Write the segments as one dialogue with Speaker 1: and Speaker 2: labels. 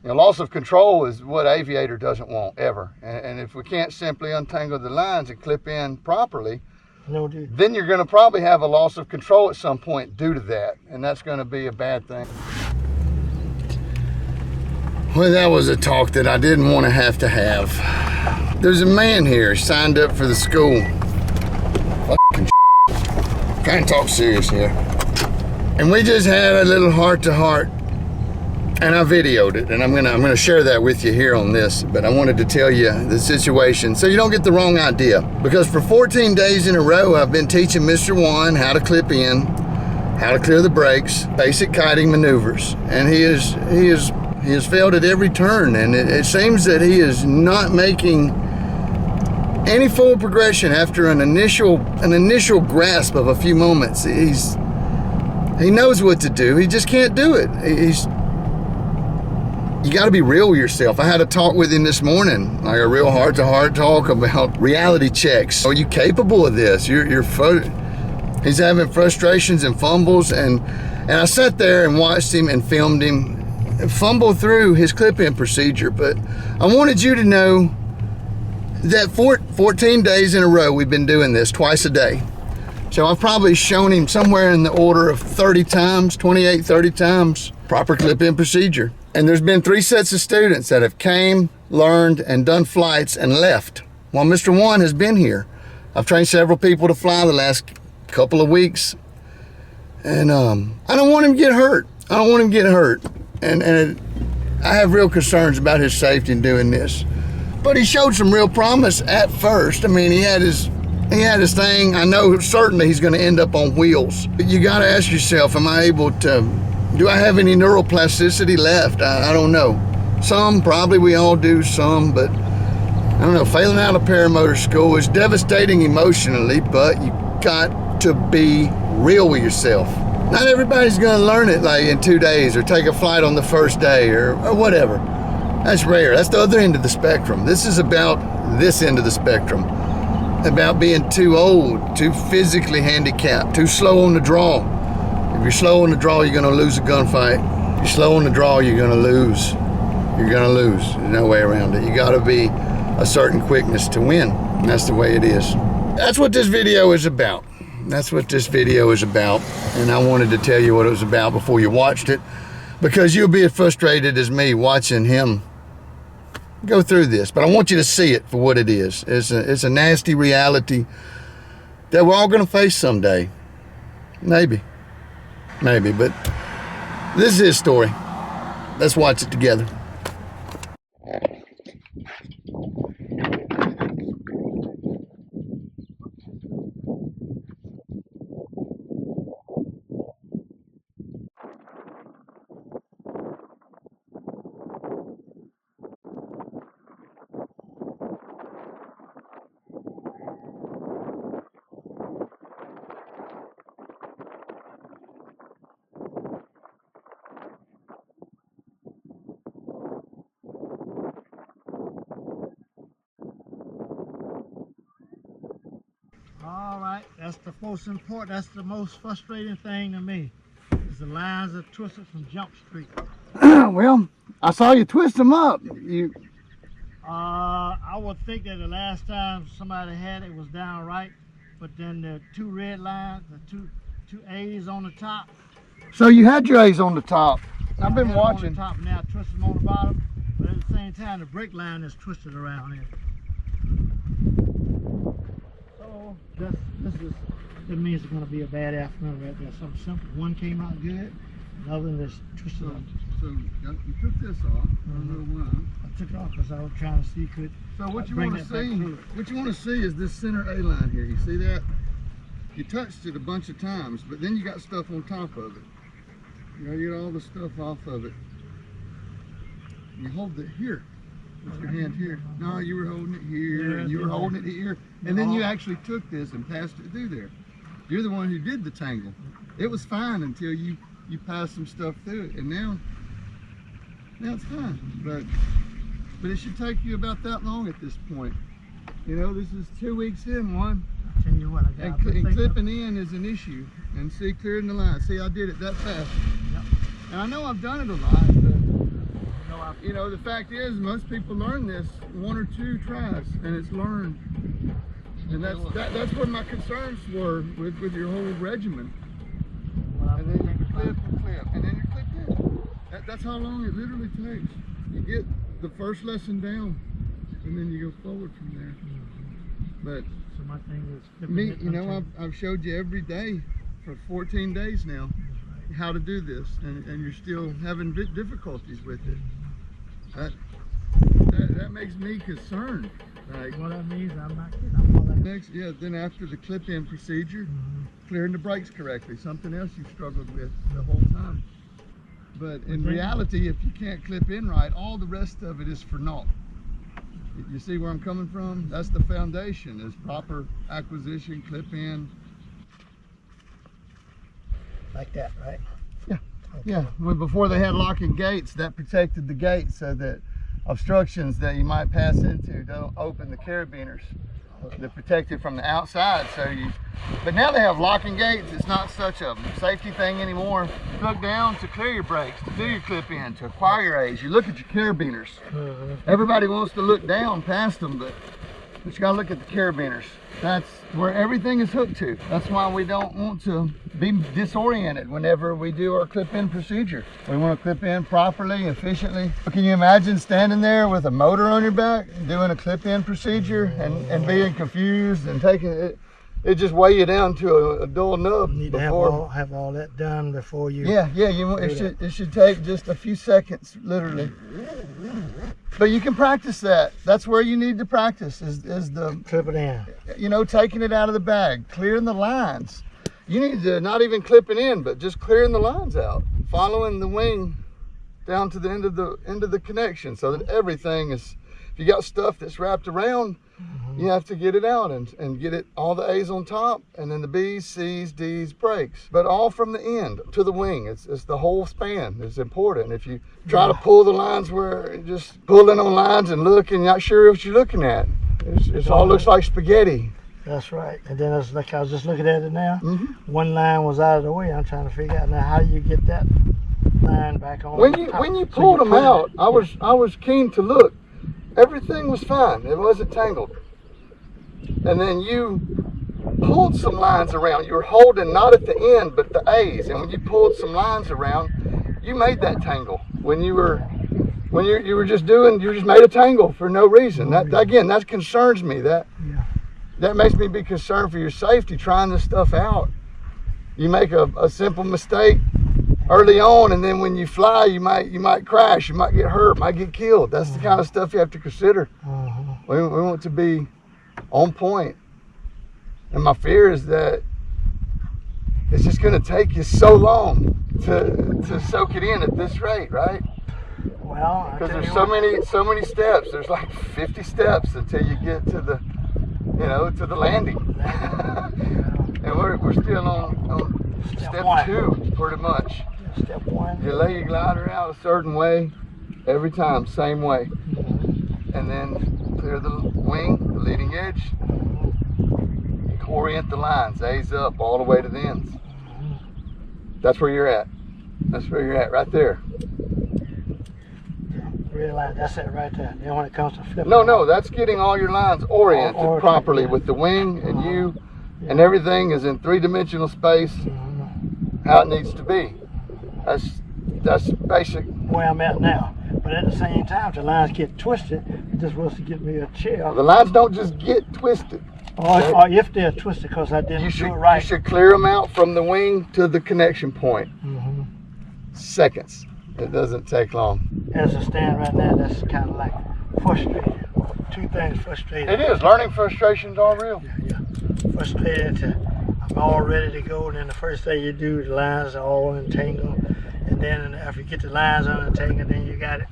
Speaker 1: You know, loss of control is what aviator doesn't want ever. And if we can't simply untangle the lines and clip in properly, then you're going to probably have a loss of control at some point due to that. And that's going to be a bad thing. Well, that was a talk that I didn't want to have. There's a man here signed up for the school. Fucking trying to talk serious here. And we just had a little heart-to-heart. And I videoed it, and I'm gonna share that with you here on this, but I wanted to tell you the situation so you don't get the wrong idea. Because for 14 days in a row, I've been teaching Mr. Juan how to clip in, how to clear the brakes, basic kiting maneuvers, and he has failed at every turn, and it seems that he is not making any forward progression after an initial grasp of a few moments. He knows what to do, he just can't do it. You got to be real with yourself. I had a talk with him this morning, like a real heart-to-heart talk about reality checks. Are you capable of this? He's having frustrations and fumbles, and I sat there and watched him and filmed him fumble through his clip-in procedure. But I wanted you to know that 14 days in a row we've been doing this twice a day. So I've probably shown him somewhere in the order of 30 times, 28, 30 times, proper clip-in procedure. And there's been 3 sets of students that have came, learned, and done flights and left while Mr. Juan has been here. I've trained several people to fly the last couple of weeks. And I don't want him to get hurt. I don't want him to get hurt. And I have real concerns about his safety in doing this. But he showed some real promise at first. I mean, he had his thing. I know certainly he's going to end up on wheels. But you got to ask yourself, am I able to... Do I have any neuroplasticity left? I don't know. Some, probably we all do some, but I don't know. Failing out of paramotor school is devastating emotionally, but you got to be real with yourself. Not everybody's going to learn it like in 2 days or take a flight on the first day or whatever. That's rare. That's the other end of the spectrum. This is about this end of the spectrum. About being too old, too physically handicapped, too slow on the draw. If you're slow on the draw, you're going to lose a gunfight. If you're slow on the draw, you're going to lose. You're going to lose. There's no way around it. You got to be a certain quickness to win. And that's the way it is. That's what this video is about. That's what this video is about. And I wanted to tell you what it was about before you watched it, because you'll be as frustrated as me watching him go through this. But I want you to see it for what it is. It's a nasty reality that we're all going to face someday. Maybe, but this is his story. Let's watch it together.
Speaker 2: All right, that's the most important, that's the most frustrating thing to me, is the lines are twisted from Jump Street.
Speaker 1: Well, I saw you twist them up.
Speaker 2: I would think that the last time somebody had it was down right, but then the 2 red lines, the two A's on the top.
Speaker 1: So you had your A's on the top. I've been watching.
Speaker 2: On the top, now twist them on the bottom, but at the same time the brake line is twisted around here. So that means it's going to be a bad afternoon right there. Something simple. One came out good, the other one is twisted up.
Speaker 1: So you took this off. I don't know why.
Speaker 2: I took it off because I was trying to see could.
Speaker 1: So what you want to see? What you want to see is this center A line here. You see that? You touched it a bunch of times, but then you got stuff on top of it. You gotta get all the stuff off of it. You hold it here. With your hand here. No, you were holding it here, and you were holding it here, and then you actually took this and passed it through there. You're the one who did the tangle. It was fine until you passed some stuff through it, and now it's fine. But it should take you about that long at this point. You know, this is 2 weeks in, one.
Speaker 2: I'll tell you what,
Speaker 1: And clipping in is an issue. And see, clearing the line. See, I did it that fast.
Speaker 2: Yep.
Speaker 1: And I know I've done it a lot, but
Speaker 2: No,
Speaker 1: You know, the fact is, most people learn this 1 or 2 tries, and it's learned. And that's what my concerns were with your whole regimen. And then you clip and clip, and then you clip in. That's how long it literally takes. You get the first lesson down, and then you go forward from there. But
Speaker 2: So my thing is
Speaker 1: me, you know, I've showed you every day for 14 days now how to do this, and you're still having difficulties with it. That makes me concerned. Like,
Speaker 2: what that means, I'm not kidding. I'm all that.
Speaker 1: next, yeah, then after the clip-in procedure, clearing the brakes correctly, something else you've struggled with the whole time. But in reality, if you can't clip in right, all the rest of it is for naught. You see where I'm coming from? That's the foundation, is proper acquisition, clip in.
Speaker 2: Like that, right?
Speaker 1: Yeah, yeah. When before they had locking gates, that protected the gate so that obstructions that you might pass into don't open the carabiners. They're protected from the outside, but now they have locking gates. It's not such a safety thing anymore. Look down to clear your brakes, to do your clip in, to acquire your A's. You look at your carabiners. Everybody wants to look down past them, but you gotta look at the carabiners. That's where everything is hooked to. That's why we don't want to be disoriented whenever we do our clip-in procedure. We want to clip in properly, efficiently. Can you imagine standing there with a motor on your back doing a clip-in procedure and being confused and taking it? It just weigh you down to a dull nub.
Speaker 2: You need to have all that done before you.
Speaker 1: Yeah. It should take just a few seconds, literally. But you can practice that. That's where you need to practice. Is the
Speaker 2: Clip it in.
Speaker 1: You know, taking it out of the bag, clearing the lines. You need to not even clip it in, but just clearing the lines out, following the wing down to the end of the connection, so that everything is. If you got stuff that's wrapped around, you have to get it out and get it all the A's on top, and then the B's, C's, D's, brakes. But all from the end to the wing. It's the whole span is important. If you try to pull the lines where you're just pulling on lines and looking, you're not sure what you're looking at. It all looks like spaghetti.
Speaker 2: That's right. And then it's like I was just looking at it now. One line was out of the way. I'm trying to figure out now how do you get that line back on.
Speaker 1: When you pulled them out, I was keen to look. Everything was fine. It wasn't tangled. And then you pulled some lines around. You were holding not at the end, but the A's. And when you pulled some lines around, you made that tangle. You just made a tangle for no reason. That concerns me. That makes me be concerned for your safety trying this stuff out. You make a simple mistake early on, and then when you fly, you might crash, you might get hurt, might get killed. That's the kind of stuff you have to consider. We want to be on point. And my fear is that it's just going to take you so long to soak it in at this rate, right?
Speaker 2: Well,
Speaker 1: because there's so many steps. There's like 50 steps until you get to the landing. And we're still on step 2 pretty much.
Speaker 2: Step 1.
Speaker 1: You lay your glider out a certain way every time, same way, and then clear the wing, the leading edge, orient the lines, A's up all the way to the ends. That's where you're at. That's where you're at, right there.
Speaker 2: Realize that's it right there. Then when it comes to flipping.
Speaker 1: No, that's getting all your lines oriented properly with the wing and you, and everything is in 3-dimensional space, how it needs to be. That's basic.
Speaker 2: Where I'm at now. But at the same time, if the lines get twisted, it just wants to get me a chair.
Speaker 1: The lines don't just get twisted.
Speaker 2: Or if they're twisted because I didn't do it right.
Speaker 1: You should clear them out from the wing to the connection point. Seconds. It doesn't take long.
Speaker 2: As I stand right now, that's kind of like frustrating. 2 things frustrating.
Speaker 1: It is. Learning frustrations are real.
Speaker 2: Yeah. Frustrated I'm all ready to go, and then the first thing you do, the lines are all entangled. And then after you get the lines unentangled, then you got it.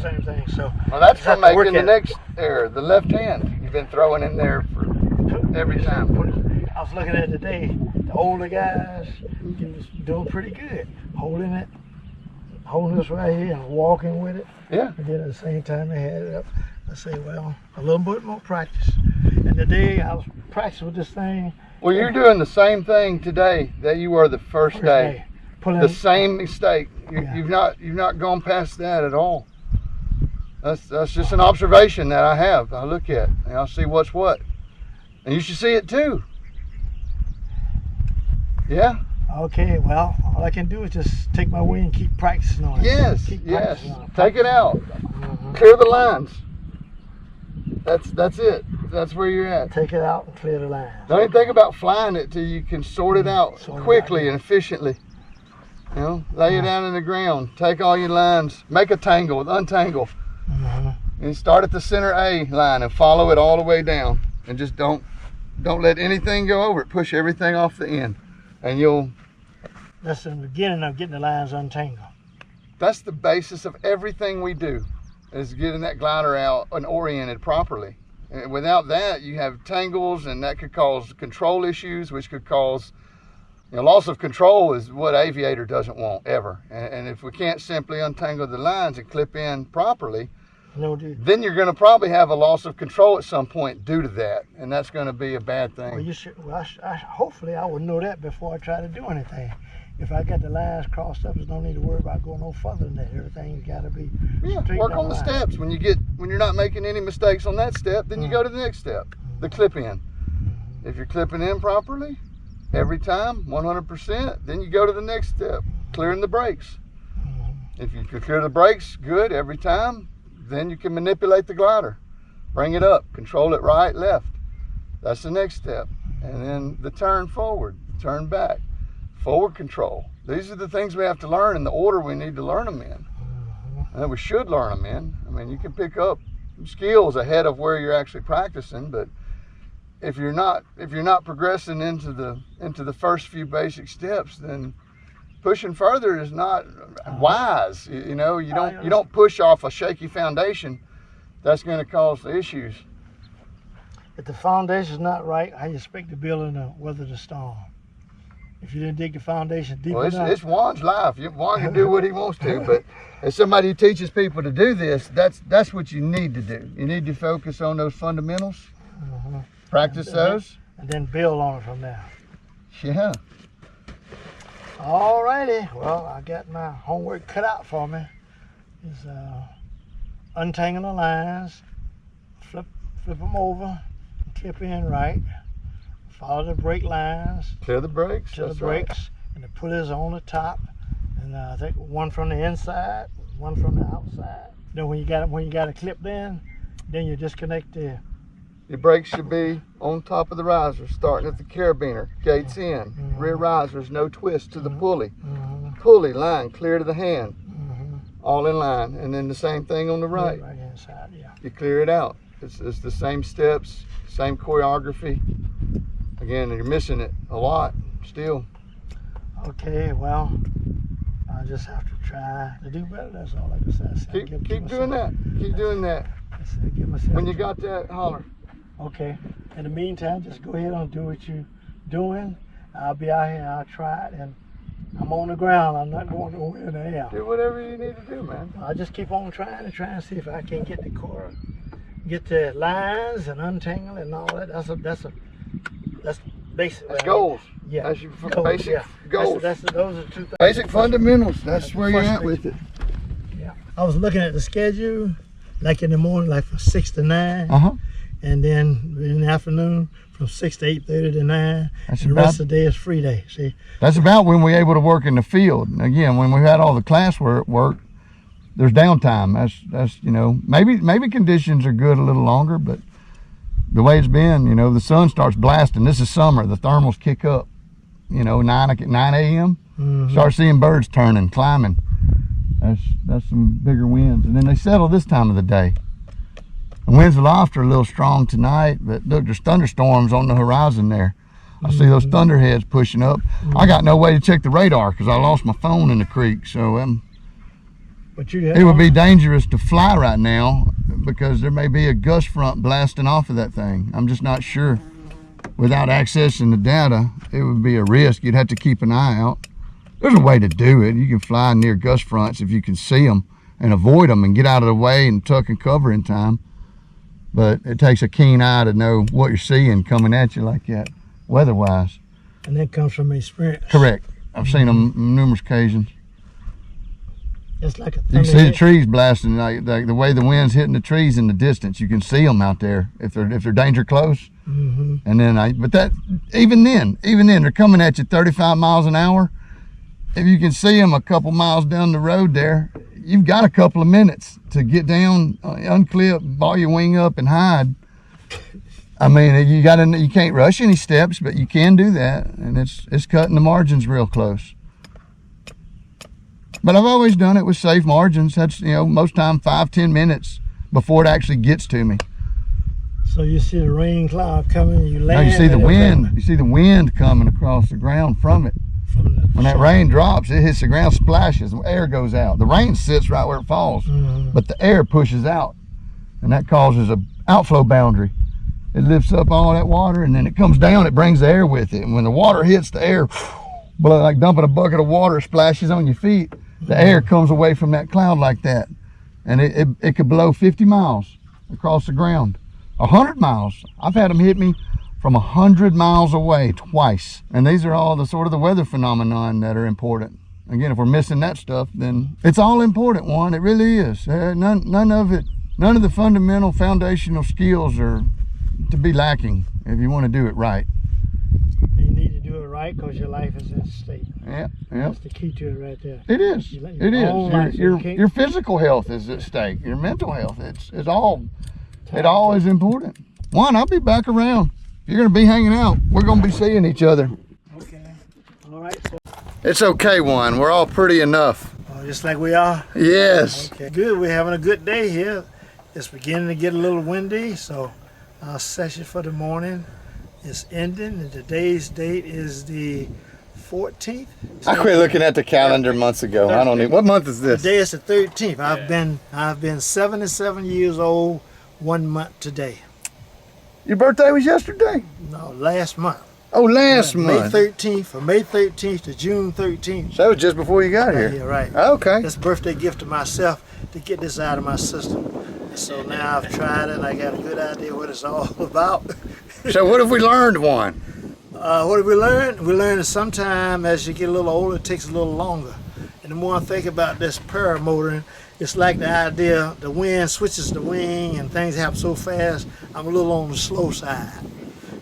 Speaker 2: Same thing. So
Speaker 1: well, that's for making the next error, the left hand. You've been throwing in there for every time.
Speaker 2: I was looking at it today. The older guys doing pretty good, holding this right here and walking with it.
Speaker 1: Yeah.
Speaker 2: And then at the same time they had it up. I say, well, a little bit more practice. And today I was practicing with this thing.
Speaker 1: Well, you're doing the same thing today that you were the first day. The same mistake. You've not gone past that at all. That's just an observation that I have. I look at and I'll see what's what, and you should see it too. Yeah.
Speaker 2: Okay. Well, all I can do is just take my wing and keep practicing on it.
Speaker 1: Yes.
Speaker 2: Keep
Speaker 1: Yes.
Speaker 2: practicing on it.
Speaker 1: Take it out. Clear the lines. That's it. That's where you're at.
Speaker 2: Take it out and clear the line.
Speaker 1: Don't even think about flying it till you can sort it out quickly and efficiently. You know, lay it down in the ground. Take all your lines. Make a tangle, untangle. And start at the center A line and follow it all the way down. And just don't let anything go over it. Push everything off the end, and you'll.
Speaker 2: That's the beginning of getting the lines untangled.
Speaker 1: That's the basis of everything we do, is getting that glider out and oriented properly. And without that, you have tangles, and that could cause control issues, which could cause, loss of control is what aviator doesn't want ever. And if we can't simply untangle the lines and clip in properly, then you're going to probably have a loss of control at some point due to that, and that's going to be a bad thing.
Speaker 2: Well, you should. Well, hopefully I would know that before I try to do anything. If I got the lines crossed up, there's no need to worry about going no further than that. Everything's got to be straight
Speaker 1: work
Speaker 2: down
Speaker 1: on the
Speaker 2: line.
Speaker 1: steps. When you're not making any mistakes on that step, then you go to the next step, the clip in. If you're clipping in properly every time, 100%, then you go to the next step, clearing the brakes. If you clear the brakes good every time, then you can manipulate the glider, bring it up, control it right, left. That's the next step. And then the turn forward, the turn back, forward control. These are the things we have to learn in the order we need to learn them in. And we should learn them in. I mean, you can pick up skills ahead of where you're actually practicing, but if you're not progressing into the first few basic steps, then pushing further is not wise. You don't push off a shaky foundation. That's going to cause issues.
Speaker 2: If the foundation's not right, how you expect the building to weather the storm? If you didn't dig the foundation deep enough.
Speaker 1: It's Juan's life. Juan can do what he wants to, but as somebody who teaches people to do this, that's what you need to do. You need to focus on those fundamentals, practice those,
Speaker 2: and then build on it from there.
Speaker 1: Yeah.
Speaker 2: All righty. Well, I got my homework cut out for me. Is untangle the lines, flip them over, and clip in right. Follow the brake lines.
Speaker 1: Clear the brakes.
Speaker 2: Clear the brakes, and the pulleys on the top. And I think one from the inside, one from the outside. Then when you got it clipped in, then you disconnect the.
Speaker 1: Your brakes should be on top of the riser, starting at the carabiner, gates in, rear risers, no twist to the pulley. Pulley line clear to the hand, all in line, and then the same thing on the right.
Speaker 2: Right hand side, yeah.
Speaker 1: You clear it out. It's the same steps, same choreography. Again, you're missing it a lot still.
Speaker 2: Okay, well, I just have to try to do better. That's all I can say.
Speaker 1: Keep doing that. Keep doing that. When you got that, holler.
Speaker 2: Okay. In the meantime, just go ahead and do what you're doing. I'll be out here. I'll try it, and I'm on the ground. I'm not going nowhere in the air.
Speaker 1: Do whatever you need to do, man.
Speaker 2: I'll just keep on trying and see if I can get the core, get the lines and untangle and all that. That's basic.
Speaker 1: That's goals.
Speaker 2: Yeah.
Speaker 1: That's your basic goals.
Speaker 2: Those are 2 things.
Speaker 1: Basic fundamentals. That's where you're at with it.
Speaker 2: Yeah. I was looking at the schedule, like in the morning, like from 6 to 9. And then in the afternoon from 6 to 8:30 to 9. And the rest of the day is free day. See.
Speaker 1: That's about when we're able to work in the field. Again, when we've had all the class work, there's downtime. That's maybe conditions are good a little longer, but the way it's been, the sun starts blasting. This is summer. The thermals kick up. 9 a.m. Start seeing birds turning, climbing. That's some bigger winds, and then they settle this time of the day. The winds aloft are a little strong tonight, but look, there's thunderstorms on the horizon there. I see those thunderheads pushing up. I got no way to check the radar because I lost my phone in the creek, so it would be dangerous to fly right now because there may be a gust front blasting off of that thing. I'm just not sure. Without accessing the data, it would be a risk. You'd have to keep an eye out. There's a way to do it. You can fly near gust fronts if you can see them and avoid them and get out of the way and tuck and cover in time. But it takes a keen eye to know what you're seeing coming at you like that, weather-wise.
Speaker 2: And that comes from experience.
Speaker 1: Correct. I've seen them on numerous occasions.
Speaker 2: It's like a
Speaker 1: You can see the trees blasting, like the way the wind's hitting the trees in the distance. You can see them out there if they're danger close.
Speaker 2: Mm-hmm.
Speaker 1: And then but that even then they're coming at you 35 miles an hour. If you can see them a couple miles down the road there, you've got a couple of minutes to get down, unclip, ball your wing up, and hide. I mean, you can't rush any steps, but you can do that, and it's cutting the margins real close. But I've always done it with safe margins. That's, most time 5-10 minutes before it actually gets to me.
Speaker 2: So you see the rain cloud coming, you land.
Speaker 1: Now you see the wind. You see the wind coming across the ground from it. When that rain drops, it hits the ground, splashes, and air goes out. The rain sits right where it falls, but the air pushes out, and that causes a outflow boundary. It lifts up all that water, and then it comes down, it brings the air with it. And when the water hits the air, like dumping a bucket of water, splashes on your feet, the air comes away from that cloud like that. And it could blow 50 miles across the ground. 100 miles. I've had them hit me from 100 miles away twice. And these are all the weather phenomenon that are important. Again, if we're missing that stuff, then it's all important, Juan. It really is. None of the fundamental foundational skills are to be lacking if you want to do it right.
Speaker 2: You need to do it right because your life is at stake.
Speaker 1: Yeah.
Speaker 2: That's the key to it right there.
Speaker 1: It is. It is. Your physical health is at stake. Your mental health. It all is important. Juan, I'll be back around. If you're going to be hanging out, we're going to be seeing each other.
Speaker 2: Okay. All right.
Speaker 1: It's okay, Juan. We're all pretty enough.
Speaker 2: Just like we are?
Speaker 1: Yes.
Speaker 2: Okay. Good. We're having a good day here. It's beginning to get a little windy, so our session for the morning is ending, and today's date is the 14th.
Speaker 1: I quit looking at the calendar months ago. I don't know. What month is this?
Speaker 2: Today is the 13th. I've been 77 years old 1 month today.
Speaker 1: Your birthday was yesterday?
Speaker 2: No, last month.
Speaker 1: Oh, last month.
Speaker 2: May 13th, from May 13th to June 13th.
Speaker 1: So that was just before you got here?
Speaker 2: Yeah, right.
Speaker 1: Okay.
Speaker 2: That's a birthday gift to myself to get this out of my system. So now I've tried it and I got a good idea what it's all about.
Speaker 1: So what have we learned, Juan?
Speaker 2: What have we learned? We learned that sometimes as you get a little older, it takes a little longer. And the more I think about this paramotoring, it's like the idea, the wind switches the wing and things happen so fast, I'm a little on the slow side.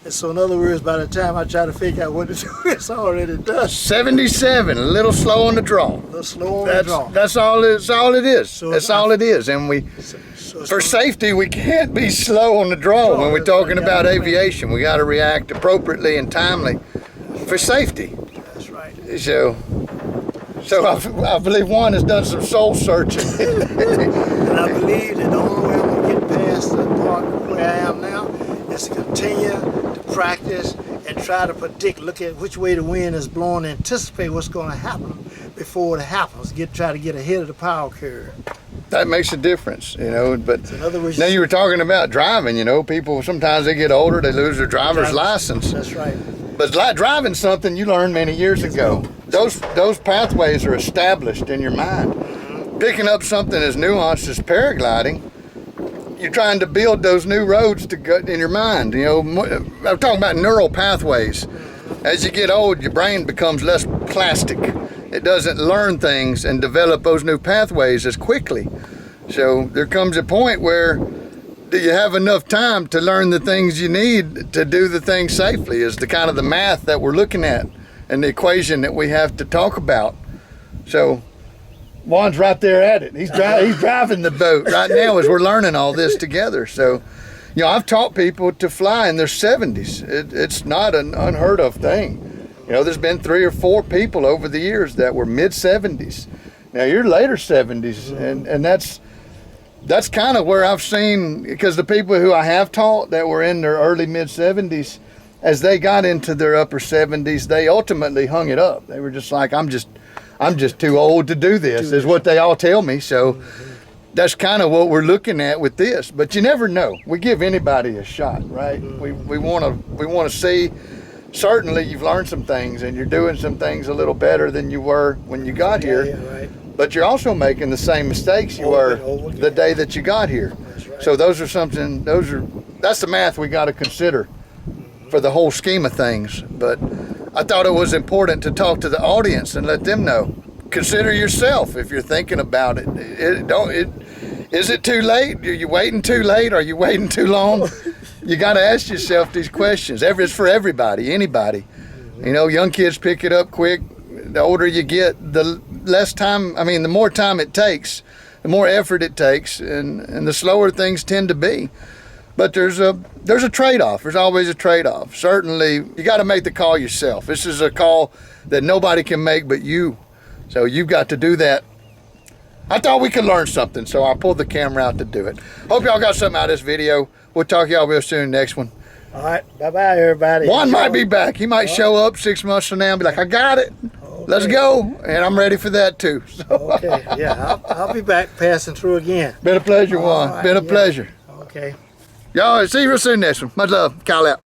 Speaker 2: And so in other words, by the time I try to figure out what to do, it's already done.
Speaker 1: 77, a little slow on the draw.
Speaker 2: A little slow on the draw.
Speaker 1: That's all it is.
Speaker 2: So
Speaker 1: that's all it is. And for safety, we can't be slow on the draw when we're talking about aviation. We got to react appropriately and timely for safety.
Speaker 2: That's right.
Speaker 1: So I believe Juan has done some soul searching.
Speaker 2: And I believe that the only way I'm going to get past the part where I am now is to continue to practice and try to predict, look at which way the wind is blowing, anticipate what's going to happen before it happens. Try to get ahead of the power curve. That
Speaker 1: makes a difference, But
Speaker 2: so in other words,
Speaker 1: now you were talking about driving, people sometimes they get older, they lose their driver's license.
Speaker 2: That's right.
Speaker 1: But like driving something you learned many years ago. Those pathways are established in your mind. Picking up something as nuanced as paragliding, you're trying to build those new roads to go in your mind. I'm talking about neural pathways. As you get old, your brain becomes less plastic. It doesn't learn things and develop those new pathways as quickly. So there comes a point where do you have enough time to learn the things you need to do the things safely is the kind of the math that we're looking at and the equation that we have to talk about. So Juan's right there at it. He's driving the boat right now as we're learning all this together. So, I've taught people to fly in their 70s. It's not an unheard of thing. There's been 3 or 4 people over the years that were mid 70s. Now you're later 70s, and that's kind of where I've seen, because the people who I have taught that were in their early mid 70s, as they got into their upper 70s, they ultimately hung it up. They were just like, I'm just too old to do this, is what they all tell me. So that's kind of what we're looking at with this. But you never know. We give anybody a shot, right? We want to see. Certainly, you've learned some things, and you're doing some things a little better than you were when you got here.
Speaker 2: Yeah, right.
Speaker 1: But you're also making the same mistakes you were the day that you got here.
Speaker 2: That's right.
Speaker 1: So that's the math we got to consider for the whole scheme of things. But I thought it was important to talk to the audience and let them know consider yourself if you're thinking about it. Is it too late? Are you waiting too late? Are you waiting too long? You got to ask yourself these questions. It's for everybody, anybody. You know, young kids pick it up quick. The older you get, the less time, the more time it takes, the more effort it takes, and the slower things tend to be. But there's a trade-off. There's always a trade-off. Certainly, you got to make the call yourself. This is a call that nobody can make but you. So you've got to do that. I thought we could learn something, so I pulled the camera out to do it. Hope y'all got something out of this video. We'll talk to y'all real soon next one.
Speaker 2: All right, bye-bye, everybody.
Speaker 1: Juan might be back. He might show up 6 months from now and be like, I got it.
Speaker 2: Okay.
Speaker 1: Let's go. And I'm ready for that too. So.
Speaker 2: Okay, yeah, I'll be back passing through again.
Speaker 1: Been a pleasure, Juan.
Speaker 2: Right,
Speaker 1: Been a pleasure.
Speaker 2: Okay.
Speaker 1: Y'all, see you real soon next one. Much love. Kyle out.